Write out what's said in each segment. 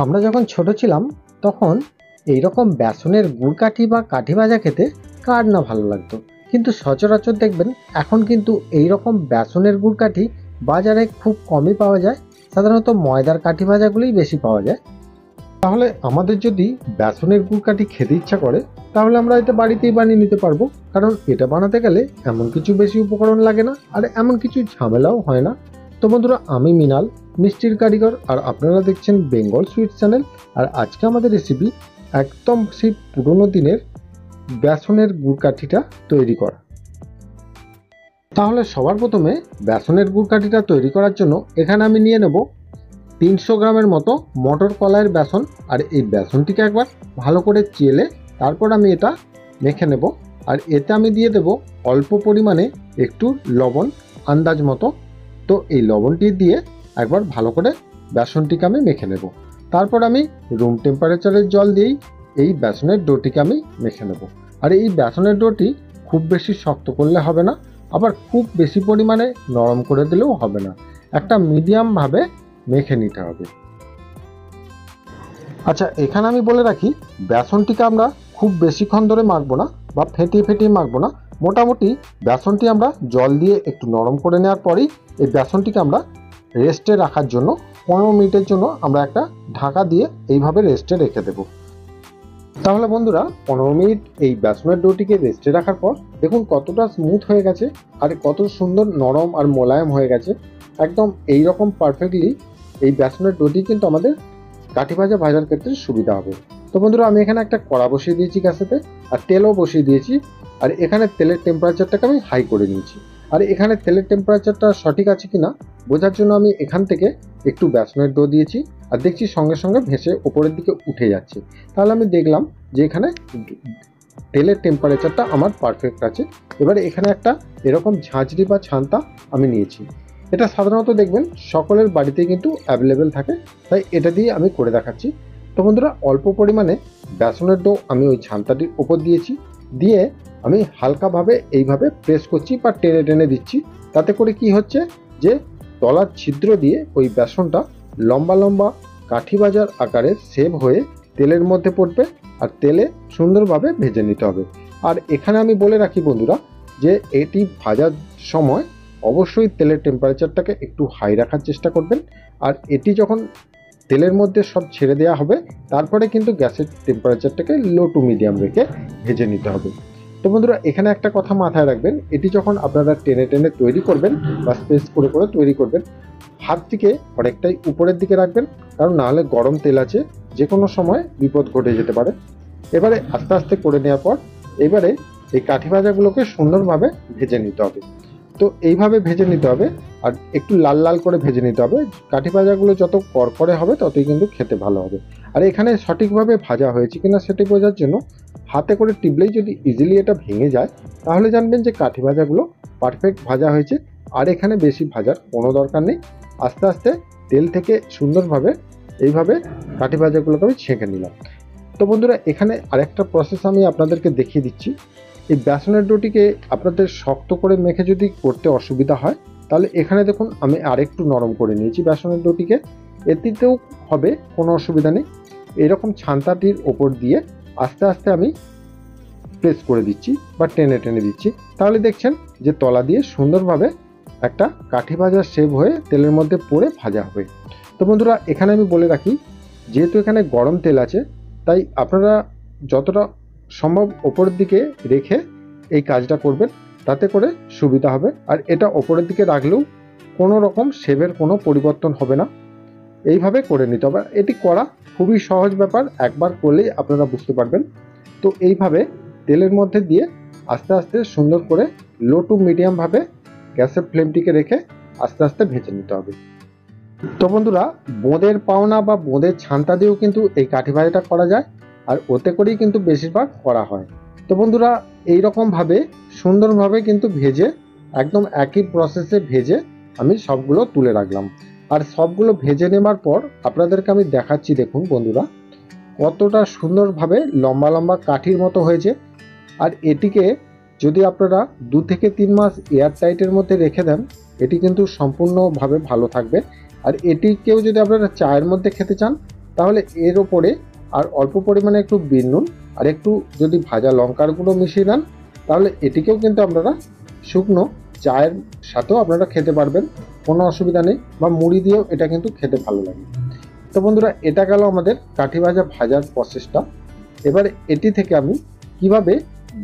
আমরা যখন ছোট ছিলাম তখন এই রকম বেসনের গুড় কাঠি বা কাঠি ভাজা খেতে কার না ভালো লাগতো। কিন্তু সচরাচর দেখবেন এখন কিন্তু এই রকম বেসনের গুড় কাঠি বাজারে খুব কমই পাওয়া যায়। সাধারণত ময়দার কাঠি ভাজাগুলোই বেশি পাওয়া যায়। তাহলে আমাদের যদি বেসনের গুড় কাঠি খেতে ইচ্ছা করে তাহলে আমরা এটা বাড়িতেই বানিয়ে নিতে পারবো। কারণ এটা বানাতে গেলে এমন কিছু বেশি উপকরণ লাগে না, আর এমন কিছু ঝামেলাও হয় না। তো বন্ধুরা, আমি মিনাল, মিষ্টির কারিগর, আর আপনারা দেখছেন বেঙ্গল সুইট চ্যানেল। আর আজকে আমাদের রেসিপি একদম সেই পুরোনো দিনের বেসনের গুড় কাঠিটা তৈরি করা। তাহলে সবার প্রথমে বেসনের গুড় কাঠিটা তৈরি করার জন্য এখানে আমি নিয়ে নেব 300 গ্রামের মতো মটর কলাইয়ের বেসন। আর এই বেসনটিকে একবার ভালো করে চেলে তারপর আমি এটা মেখে নেব। আর এতে আমি দিয়ে দেব অল্প পরিমাণে একটু লবণ, আন্দাজ মতো। তো এই লবণটি দিয়ে একবার ভালো করে বেসনটিকে আমি মেখে নেব। তারপর আমি রুম টেম্পারেচারের জল দিয়েই এই বেসনের ডোটিকে আমি মেখে নেব। আর এই বেসনের ডোটি খুব বেশি শক্ত করলে হবে না, আবার খুব বেশি পরিমাণে নরম করে দিলেও হবে না, একটা মিডিয়ামভাবে মেখে নিতে হবে। আচ্ছা, এখানে আমি বলে রাখি, বেসনটিকে আমরা খুব বেশিক্ষণ ধরে মাখবো না বা ফেটিয়ে ফেটিয়ে মাখবো না। মোটামুটি বেসনটি আমরা জল দিয়ে একটু নরম করে নেওয়ার পরেই এই বেসনটিকে আমরা রেস্টে রাখার জন্য 15 মিনিটের জন্য আমরা একটা ঢাকা দিয়ে এইভাবে রেস্টে রেখে দেব। তাহলে বন্ধুরা, 15 মিনিট এই বেসনের ডোটিকে রেস্টে রাখার পর দেখুন কতটা স্মুথ হয়ে গেছে আর কত সুন্দর নরম আর মোলায়েম হয়ে গেছে। একদম এই রকম পারফেক্টলি এই বেসনের ডোটি কিন্তু আমাদের কাঠি ভাজার ক্ষেত্রে সুবিধা হবে। তো বন্ধুরা, আমি এখানে একটা কড়া বসিয়ে দিয়েছি গ্যাসেতে, আর তেলও বসিয়ে দিয়েছি। আর এখানে তেলের টেম্পারেচারটাকে আমি হাই করে নিয়েছি। আর এখানে তেলের টেম্পারেচারটা সঠিক আছে কিনা বোঝার জন্য আমি এখান থেকে একটু বেসনের ডো দিয়েছি, আর দেখছি সঙ্গে সঙ্গে ভেসে ওপরের দিকে উঠে যাচ্ছে। তাহলে আমি দেখলাম যে এখানে তেলের টেম্পারেচারটা আমার পারফেক্ট আছে। এবারে এখানে একটা এরকম ঝাঁঝরি বা ছান্তা আমি নিয়েছি। এটা সাধারণত দেখবেন সকলের বাড়িতেই কিন্তু অ্যাভেলেবেল থাকে, তাই এটা দিয়ে আমি করে দেখাচ্ছি। তো বন্ধুরা, অল্প পরিমাণে বেসনের ডো আমি ওই ছান্তাটির উপর দিয়েছি, দিয়ে আমি হালকাভাবে এইভাবে প্রেস করছি বা টেনে টেনে দিচ্ছি। তাতে করে কি হচ্ছে যে তলার ছিদ্র দিয়ে ওই বেসনটা লম্বা লম্বা কাঠি ভাজার আকারে সেভ হয়ে তেলের মধ্যে পড়বে, আর তেলে সুন্দরভাবে ভেজে নিতে হবে। আর এখানে আমি বলে রাখি বন্ধুরা, যে এটি ভাজার সময় অবশ্যই তেলের টেম্পারেচারটাকে একটু হাই রাখার চেষ্টা করবেন। আর এটি যখন তেলের মধ্যে সব ছেড়ে দেওয়া হবে তারপরে কিন্তু গ্যাসের টেম্পারেচারটাকে লো টু মিডিয়াম রেখে ভেজে নিতে হবে। তো বন্ধুরা, এখানে একটা কথা মাথায় রাখবেন, এটি যখন আপনারা টেনে টেনে তৈরি করবেন বা স্পেস করে করে তৈরি করবেন, হাতটিকে অনেকটাই উপরের দিকে রাখবেন, কারণ নাহলে গরম তেল আছে, যে কোনো সময় বিপদ ঘটে যেতে পারে। এবারে আস্তে আস্তে করে নেওয়ার পর এবারে এই কাঠি ভাজাগুলোকে সুন্দরভাবে ভেজে নিতে হবে। তো এইভাবে ভেজে নিতে হবে, আর একটু লাল লাল করে ভেজে নিতে হবে। কাঠি ভাজাগুলো যত করকরে হবে ততই কিন্তু খেতে ভালো হবে। আর এখানে সঠিকভাবে ভাজা হয়েছে কিনা সেটি বোঝার জন্য হাতে করে টিপলেই যদি ইজিলি এটা ভেঙে যায় তাহলে জানবেন যে কাঠি ভাজাগুলো পারফেক্ট ভাজা হয়েছে। আর এখানে বেশি ভাজার কোনো দরকার নেই। আস্তে আস্তে তেল থেকে সুন্দরভাবে এইভাবে কাঠি ভাজাগুলোকে আমি ছেঁকে নিলাম। তো বন্ধুরা, এখানে আরেকটা প্রসেস আমি আপনাদেরকে দেখিয়ে দিচ্ছি। এই বেসনের ডোটিকে আপনাদের শক্ত করে মেখে যদি করতে অসুবিধা হয় তাহলে এখানে দেখুন আমি আরেকটু নরম করে নিয়েছি বেসনের ডোটিকে, এতেও হবে, কোনো অসুবিধা নেই। এরকম ছান্তাটির ওপর দিয়ে আস্তে আস্তে আমি প্রেস করে দিচ্ছি বা টেনে টেনে দিচ্ছি, তাহলে দেখছেন যে তলা দিয়ে সুন্দরভাবে একটা কাঠি ভাজার শেপ হয়ে তেলের মধ্যে পড়ে ভাজা হবে। তো বন্ধুরা, এখানে আমি বলে রাখি, যেহেতু এখানে গরম তেল আছে তাই আপনারা যতটা সম্ভব ওপরের দিকে রেখে এই কাজটা করবেন, তাতে করে সুবিধা হবে। আর এটা ওপরের দিকে রাখলেও কোনো রকম শেপের কোনো পরিবর্তন হবে না। এইভাবে করে নিতে হবে। এটি করা খুবই সহজ ব্যাপার, একবার করলেই আপনারা বুঝতে পারবেন। তো এইভাবে তেলের মধ্যে দিয়ে আস্তে আস্তে সুন্দর করে লো টু মিডিয়ামভাবে গ্যাসের ফ্লেমটিকে রেখে আস্তে আস্তে ভেজে নিতে হবে। তো বন্ধুরা, বোঁদের পাওনা বা বোঁদের ছান্তা দিয়েও কিন্তু এই কাঠি ভাজাটা করা যায়, আর ওতে করেই কিন্তু বেশিরভাগ করা হয়। তো বন্ধুরা, এই রকমভাবে সুন্দরভাবে কিন্তু ভেজে একদম একই প্রসেসে ভেজে আমি সবগুলো তুলে রাখলাম। আর সবগুলো ভেজে নেবার পর আপনাদেরকে আমি দেখাচ্ছি, দেখুন বন্ধুরা কতটা সুন্দরভাবে লম্বা লম্বা কাঠির মতো হয়েছে। আর এটিকে যদি আপনারা 2 থেকে 3 মাস এয়ার টাইটের মধ্যে রেখে দেন এটি কিন্তু সম্পূর্ণভাবে ভালো থাকবে। আর এটিকেও যদি আপনারা চায়ের মধ্যে খেতে চান তাহলে এর ওপরে আর অল্প পরিমাণে একটু বিট নুন আর একটু যদি ভাজা লঙ্কার গুঁড়ো মিশিয়ে দেন, তাহলে এটিকেও কিন্তু আপনারা শুকনো চায়ের সাথেও আপনারা খেতে পারবেন, কোনো অসুবিধা নেই, বা মুড়ি দিয়েও এটা কিন্তু খেতে ভালো লাগে। তো বন্ধুরা, এটা গেল আমাদের কাঠি ভাজার প্রসেসটা। এবারে এটি থেকে আমি কিভাবে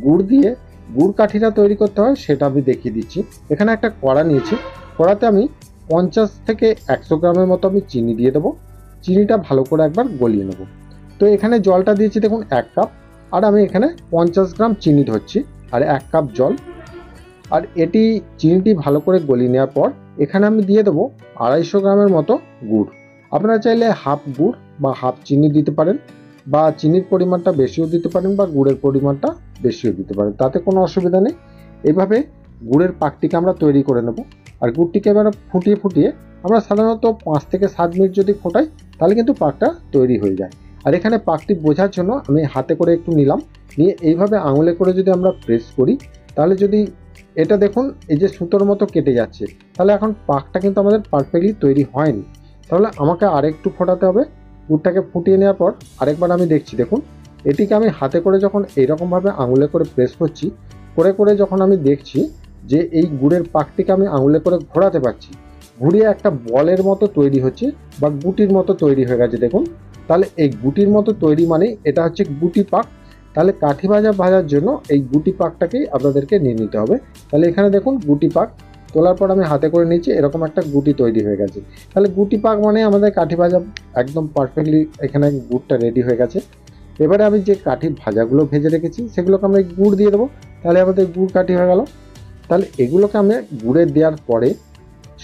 গুড় দিয়ে গুড় কাঠিটা তৈরি করতে হয় সেটা আমি দেখিয়ে দিচ্ছি। এখানে একটা কড়া নিয়েছি, কড়াতে আমি 50 থেকে 100 গ্রামের মতো আমি চিনি দিয়ে দেবো। চিনিটা ভালো করে একবার গলিয়ে নেব। তো এখানে জলটা দিয়েছি দেখুন 1 কাপ, আর আমি এখানে 50 গ্রাম চিনি ধরছি আর 1 কাপ জল। আর এটি চিনিটি ভালো করে গলিয়ে নেওয়ার পর এখানে আমি দিয়ে দেবো 250 গ্রামের মতো গুড়। আপনারা চাইলে হাফ গুড় বা হাফ চিনি দিতে পারেন, বা চিনির পরিমাণটা বেশিও দিতে পারেন বা গুড়ের পরিমাণটা বেশিও দিতে পারেন, তাতে কোনো অসুবিধা নেই। এইভাবে গুড়ের পাকটিকে আমরা তৈরি করে নেব। আর গুড়টিকে এবার ফুটিয়ে ফুটিয়ে আমরা সাধারণত 5 থেকে 7 মিনিট যদি ফোটাই তাহলে কিন্তু পাকটা তৈরি হয়ে যায়। আর এখানে পাকটি বোঝার জন্য আমি হাতে করে একটু নিলাম, নিয়ে এইভাবে আঙুলে করে যদি আমরা প্রেস করি, তাহলে যদি এটা দেখুন এই যে সুতোর মতো কেটে যাচ্ছে, তাহলে এখন পাকটা কিন্তু আমাদের পারফেক্টলি তৈরি হয়নি। তাহলে আমাকে আরেকটু ফোটাতে হবে। গুড়টাকে ফুটিয়ে নেওয়ার পর আরেকবার আমি দেখছি, দেখুন এটিকে আমি হাতে করে যখন এইরকমভাবে আঙুলে করে প্রেস করছি, করে করে যখন আমি দেখছি যে এই গুড়ের পাকটিকে আমি আঙুলে করে ঘোরাতে পারছি, ঘুরিয়ে একটা বলের মতো তৈরি হচ্ছে বা গুটির মতো তৈরি হয়ে গেছে দেখুন। তাহলে এই গুটির মতো তৈরি মানে এটা হচ্ছে গুটি পাক। তাহলে কাঠি ভাজার জন্য এই গুটি পাকটাকেই আপনাদেরকে নিয়ে নিতে হবে। তাহলে এখানে দেখুন গুটি পাক তোলার পর আমি হাতে করে নিচ্ছি, এরকম একটা গুটি তৈরি হয়ে গেছে। তাহলে গুটি পাক মানে আমাদের কাঠি ভাজা একদম পারফেক্টলি এখানে গুড়টা রেডি হয়ে গেছে। এবারে আমি যে কাঠি ভাজাগুলো ভেজে রেখেছি সেগুলোকে আমরা গুড় দিয়ে দেবো, তাহলে আমাদের গুড় কাঠি হয়ে গেল। তাহলে এগুলোকে আমি গুড়ে দেওয়ার পরে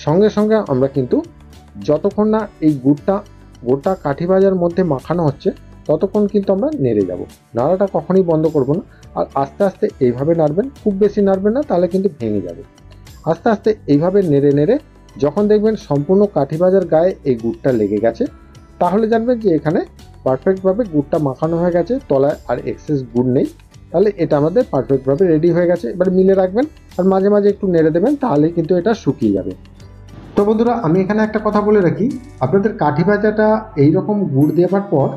সঙ্গে সঙ্গে আমরা কিন্তু যতক্ষণ না এই গুড়টা গোটা কাঠি ভাজার মধ্যে মাখানো হচ্ছে ততক্ষণ কিন্তু আমরা নেড়ে যাব। নাড়াটা কখনই বন্ধ করব না, আর আস্তে আস্তে এইভাবে নাড়বেন, খুব বেশি নাড়বেন না তাহলে কিন্তু ভেঙে যাবে। আস্তে আস্তে এইভাবে নেড়ে নেড়ে যখন দেখবেন সম্পূর্ণ কাঠি ভাজার গায়ে এই গুড়টা লেগে গেছে, তাহলে জানবেন যে এখানে পারফেক্টভাবে গুড়টা মাখানো হয়ে গেছে, তলায় আর এক্সেস গুড় নেই। তাহলে এটা আমাদের পারফেক্টভাবে রেডি হয়ে গেছে। এবার মিলে রাখবেন আর মাঝে মাঝে একটু নেড়ে দেবেন, তাহলেই কিন্তু এটা শুকিয়ে যাবে। তো বন্ধুরা, আমি এখানে একটা কথা বলে রাখি, আপনাদের কাঠি ভাজাটা এইরকম গুড় দেওয়ার পর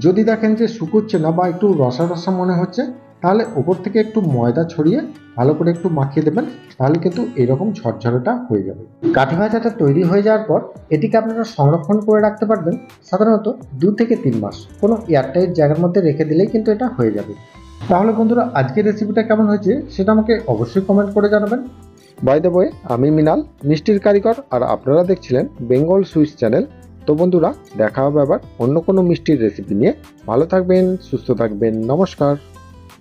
যদি দেখেন যে শুকোচ্ছে না বা একটু রসা রসা মনে হচ্ছে, তাহলে ওপর থেকে একটু ময়দা ছড়িয়ে ভালো করে একটু মাখিয়ে দেবেন, তাহলে কিন্তু এইরকম ঝরঝরেটা হয়ে যাবে। কাঠি ভাজাটা তৈরি হয়ে যাওয়ার পর এটিকে আপনারা সংরক্ষণ করে রাখতে পারবেন সাধারণত 2 থেকে 3 মাস, কোনো এয়ারটাইট জায়গার মধ্যে রেখে দিলেই কিন্তু এটা হয়ে যাবে। তাহলে বন্ধুরা, আজকের রেসিপিটা কেমন হয়েছে সেটা আমাকে অবশ্যই কমেন্ট করে জানাবেন। বাই দ্য ওয়ে, আমি মৃণাল, মিষ্টির কারিগর, আর আপনারা দেখছিলেন বেঙ্গল সুইটস চ্যানেল। তো বন্ধুরা, দেখা হবে আবার অন্য কোনো মিষ্টির রেসিপি নিয়ে। ভালো থাকবেন, সুস্থ থাকবেন, নমস্কার।